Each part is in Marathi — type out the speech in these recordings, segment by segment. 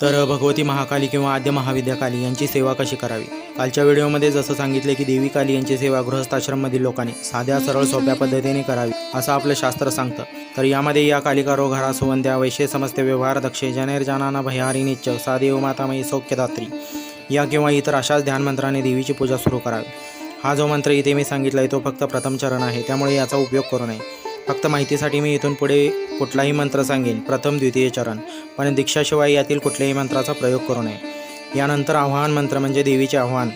तर भगवती महाकाली किंवा आद्य महाविद्या काली यांची सेवा कशी करावी। कालच्या व्हिडिओमध्ये जसं सांगितले की देवी काली यांची सेवा गृहस्थाश्रममधील लोकांनी साध्या सरळ सोप्या पद्धतीने करावी असं आपलं शास्त्र सांगतं। तर यामध्ये या कालिकारो घरा सुवंद्या वैश्य समस्ते व्यवहार दक्षे जनैर्जानाना भयारिनिच्च सादेव मातामयी सौख्यदात्री या किंवा इतर अशाच ध्यानमंत्राने देवीची पूजा सुरू करावी। हा जो मंत्र इथे मी सांगितला आहे तो फक्त प्रथम चरण आहे, त्यामुळे याचा उपयोग करू नये। फक्त माहितीसाठी मी इथून पुढे कुठलाही मंत्र सांगेन, प्रथम द्वितीय चरण, पण दीक्षाशिवाय यातील कुठल्याही मंत्राचा प्रयोग करू नये। यानंतर आवाहन मंत्र म्हणजे देवीचे आव्हान।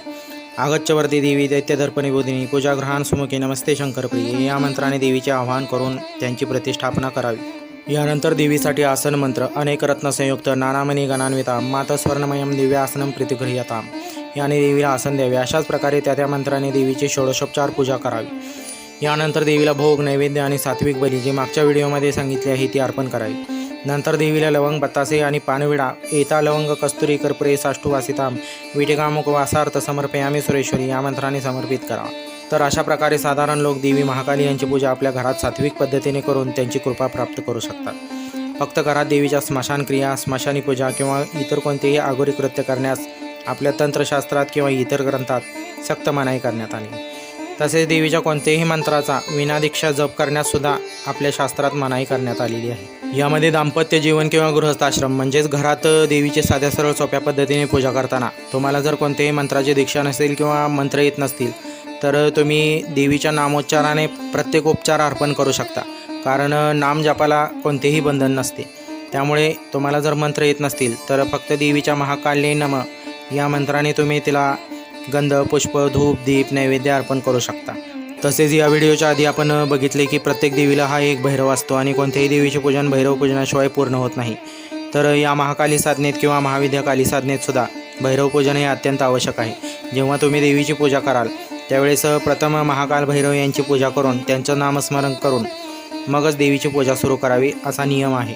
आगच्चवर्ती देवी दैत्यदर्पणी बोधिनी पूजागृहान सुमुखी नमस्ते शंकरप्रिये या मंत्राने देवीचे आवाहन करून त्यांची प्रतिष्ठापना करावी। यानंतर देवीसाठी आसन मंत्र अनेक रत्न संयुक्त नानामणी गणान्विता माता स्वर्णमयम दिव्य आसनम प्रीतिगृह्यताम याने देवीला आसन द्यावे। अशाच प्रकारे त्या मंत्राने देवीची षोडशोपचार पूजा करावी। यानंतर देवीला भोग नैवेद्य आणि सात्विक बली जे मागच्या व्हिडिओमध्ये सांगितले आहे ती अर्पण करावी। नंतर देवीला लवंग बतासे आणि पानविडा एता लवंग कस्तुरी कर्पुरे साष्टू वासिताम विटेकामुक वासार्थ समर्पयामी सुरेश्वरी या मंत्राने समर्पित करावा। तर अशा प्रकारे साधारण लोक देवी महाकाली यांची पूजा आपल्या घरात सात्विक पद्धतीने करून त्यांची कृपा प्राप्त करू शकतात। फक्त घरात देवीच्या स्मशान क्रिया स्मशानी पूजा किंवा इतर कोणतेही आगोरी कृत्य करण्यास आपल्या तंत्रशास्त्रात किंवा इतर ग्रंथात सक्त मनाई करण्यात आली। तसेच देवीच्या कोणत्याही मंत्राचा विनादीक्षा जप करण्याससुद्धा आपल्या शास्त्रात मनाई करण्यात आलेली आहे। यामध्ये दाम्पत्य जीवन किंवा गृहस्थाश्रम म्हणजेच घरात देवीचे साध्या सरळ सोप्या पद्धतीने पूजा करताना तुम्हाला जर कोणत्याही मंत्राची दीक्षा नसेल किंवा मंत्र येत नसतील तर तुम्ही देवीच्या नामोच्चाराने प्रत्येक उपचार अर्पण करू शकता, कारण नाम जपाला कोणतेही बंधन नसते। त्यामुळे तुम्हाला जर मंत्र येत नसतील तर फक्त देवीच्या महाकाल्ये नमः या मंत्राने तुम्ही तिला गंध पुष्प धूप दीप नैवेद्य अर्पण करू शकता। तसेच या व्हिडिओच्या आधी आपण बघितले की प्रत्येक देवीला हा एक भैरव असतो आणि कोणत्याही देवीचे पूजन भैरव पूजनाशिवाय पूर्ण होत नाही। तर या महाकाली साधनेत किंवा महाविद्या काली साधनेत सुद्धा भैरव पूजन हे अत्यंत आवश्यक आहे। जेव्हा तुम्ही देवीची पूजा कराल त्यावेळेस प्रथम महाकाल भैरव यांची पूजा करून त्यांचं नामस्मरण करून मगच देवीची पूजा सुरू करावी असा नियम आहे।